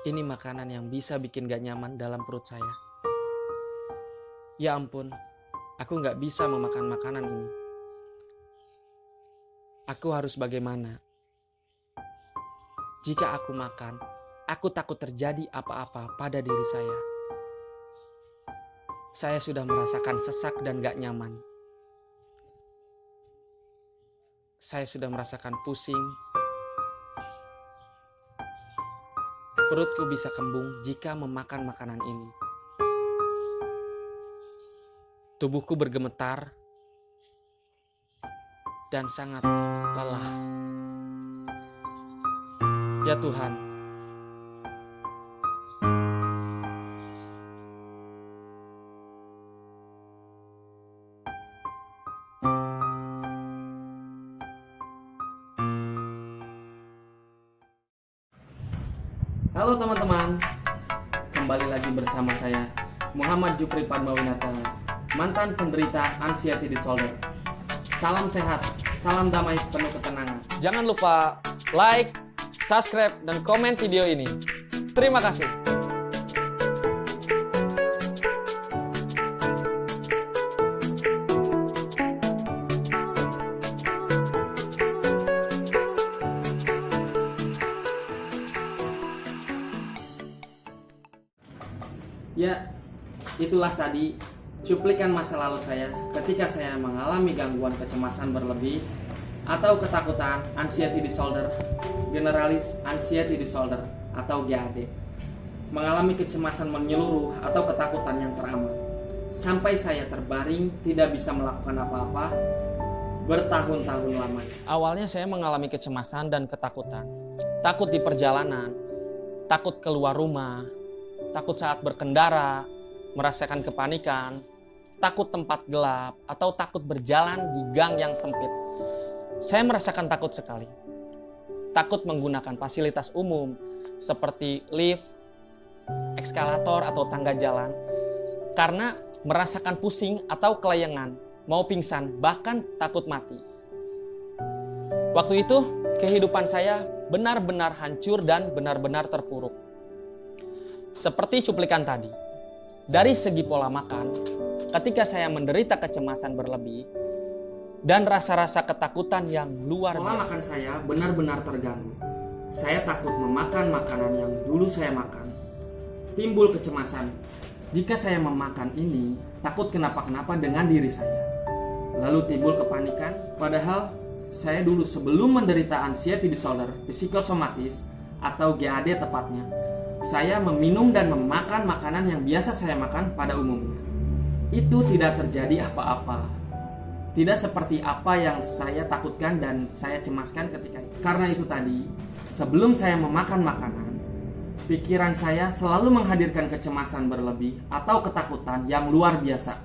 Ini makanan yang bisa bikin gak nyaman dalam perut saya. Ya ampun, aku gak bisa memakan makanan ini. Aku harus bagaimana? Jika aku makan, aku takut terjadi apa-apa pada diri saya. Saya sudah merasakan sesak dan gak nyaman. Saya sudah merasakan pusing. Perutku bisa kembung jika memakan makanan ini. Tubuhku bergemetar dan sangat lelah. Ya Tuhan, halo teman-teman, kembali lagi bersama saya Muhammad Jupri Padmawinata, mantan penderita anxiety disorder. Salam sehat, salam damai penuh ketenangan. Jangan lupa like, subscribe, dan komen video ini. Terima kasih. Ya, itulah tadi cuplikan masa lalu saya ketika saya mengalami gangguan kecemasan berlebih atau ketakutan anxiety disorder, generalis anxiety disorder atau GAD. Mengalami kecemasan menyeluruh atau ketakutan yang teramat. Sampai saya terbaring tidak bisa melakukan apa-apa bertahun-tahun lamanya. Awalnya saya mengalami kecemasan dan ketakutan. Takut di perjalanan, takut keluar rumah, takut saat berkendara, merasakan kepanikan, takut tempat gelap, atau takut berjalan di gang yang sempit. Saya merasakan takut sekali. Takut menggunakan fasilitas umum seperti lift, eskalator, atau tangga jalan karena merasakan pusing atau kelayangan, mau pingsan, bahkan takut mati. Waktu itu kehidupan saya benar-benar hancur dan benar-benar terpuruk. Seperti cuplikan tadi, dari segi pola makan, ketika saya menderita kecemasan berlebih dan rasa-rasa ketakutan yang luar biasa. Pola makan saya benar-benar terganggu. Saya takut memakan makanan yang dulu saya makan. Timbul kecemasan. Jika saya memakan ini, takut kenapa-kenapa dengan diri saya. Lalu timbul kepanikan, padahal saya dulu sebelum menderita anxiety disorder psikosomatis atau GAD tepatnya, saya meminum dan memakan makanan yang biasa saya makan pada umumnya. Itu tidak terjadi apa-apa. Tidak seperti apa yang saya takutkan dan saya cemaskan ketika itu. Karena itu tadi, sebelum saya memakan makanan, pikiran saya selalu menghadirkan kecemasan berlebih atau ketakutan yang luar biasa.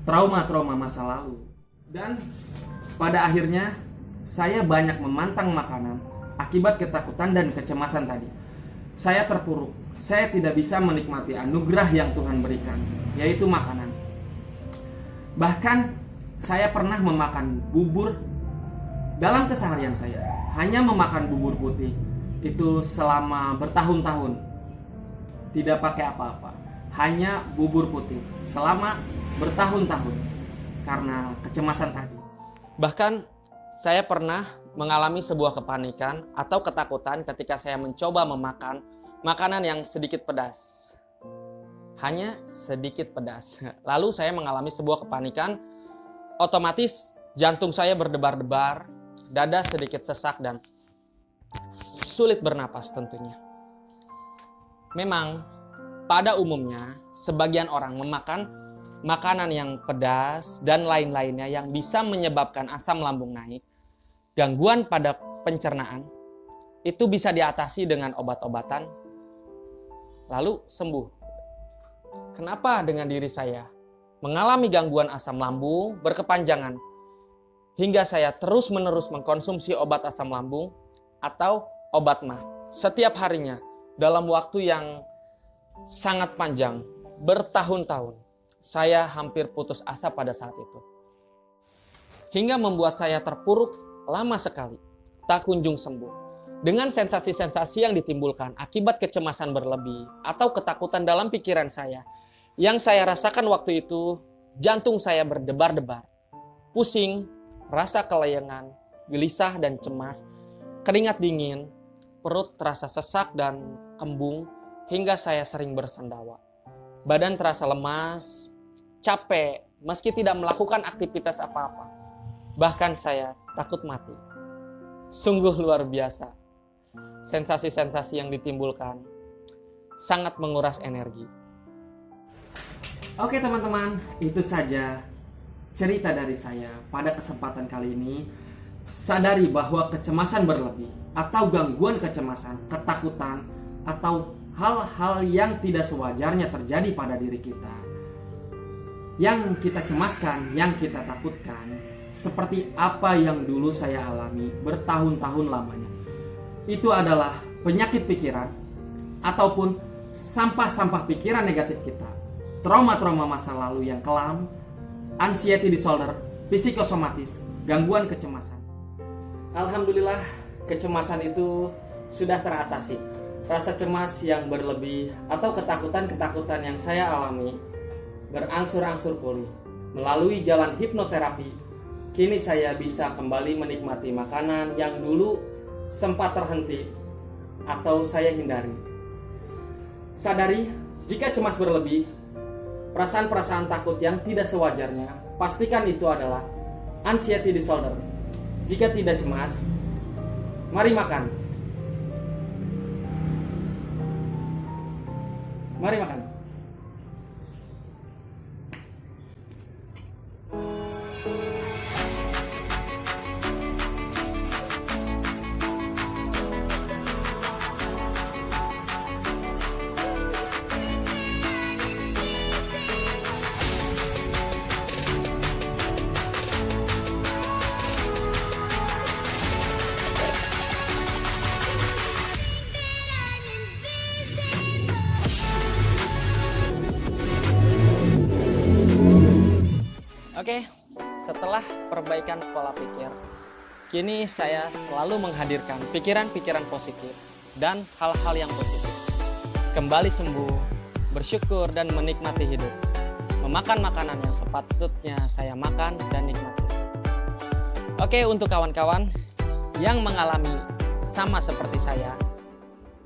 Trauma-trauma masa lalu. Dan pada akhirnya, saya banyak memantang makanan akibat ketakutan dan kecemasan tadi. Saya terpuruk, saya tidak bisa menikmati anugerah yang Tuhan berikan, yaitu makanan. Bahkan saya pernah memakan bubur dalam keseharian saya, hanya memakan bubur putih itu selama bertahun-tahun, tidak pakai apa-apa, hanya bubur putih selama bertahun-tahun karena kecemasan tadi. Bahkan saya pernah mengalami sebuah kepanikan atau ketakutan ketika saya mencoba memakan makanan yang sedikit pedas. Hanya sedikit pedas. Lalu saya mengalami sebuah kepanikan, otomatis jantung saya berdebar-debar, dada sedikit sesak dan sulit bernapas tentunya. Memang pada umumnya sebagian orang memakan makanan yang pedas dan lain-lainnya yang bisa menyebabkan asam lambung naik, gangguan pada pencernaan, itu bisa diatasi dengan obat-obatan, lalu sembuh. Kenapa dengan diri saya mengalami gangguan asam lambung berkepanjangan, hingga saya terus-menerus mengkonsumsi obat asam lambung atau obat MAH setiap harinya dalam waktu yang sangat panjang, bertahun-tahun. Saya hampir putus asa pada saat itu. Hingga membuat saya terpuruk lama sekali, tak kunjung sembuh. Dengan sensasi-sensasi yang ditimbulkan akibat kecemasan berlebih atau ketakutan dalam pikiran saya, yang saya rasakan waktu itu, jantung saya berdebar-debar, pusing, rasa kelayangan, gelisah dan cemas, keringat dingin, perut terasa sesak dan kembung, hingga saya sering bersendawa. Badan terasa lemas, capek, meski tidak melakukan aktivitas apa-apa. Bahkan saya takut mati. Sungguh luar biasa. Sensasi-sensasi yang ditimbulkan sangat menguras energi. Oke teman-teman, itu saja cerita dari saya pada kesempatan kali ini. Sadari bahwa kecemasan berlebih atau gangguan kecemasan, ketakutan, atau hal-hal yang tidak sewajarnya terjadi pada diri kita, yang kita cemaskan, yang kita takutkan, seperti apa yang dulu saya alami bertahun-tahun lamanya, itu adalah penyakit pikiran ataupun sampah-sampah pikiran negatif kita, trauma-trauma masa lalu yang kelam, anxiety disorder, psikosomatis, gangguan kecemasan. Alhamdulillah, kecemasan itu sudah teratasi. Rasa cemas yang berlebih atau ketakutan-ketakutan yang saya alami berangsur-angsur pulih. Melalui jalan hipnoterapi, kini saya bisa kembali menikmati makanan yang dulu sempat terhenti atau saya hindari. Sadari, jika cemas berlebih, perasaan-perasaan takut yang tidak sewajarnya, pastikan itu adalah anxiety disorder. Jika tidak cemas, mari makan. Mari makan. Oke, setelah perbaikan pola pikir, kini saya selalu menghadirkan pikiran-pikiran positif dan hal-hal yang positif. Kembali sembuh, bersyukur dan menikmati hidup. Memakan makanan yang sepatutnya saya makan dan nikmati. Oke, untuk kawan-kawan yang mengalami sama seperti saya,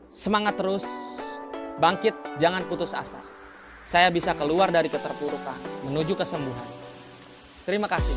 semangat terus, bangkit, jangan putus asa. Saya bisa keluar dari keterpurukan, menuju kesembuhan. Terima kasih.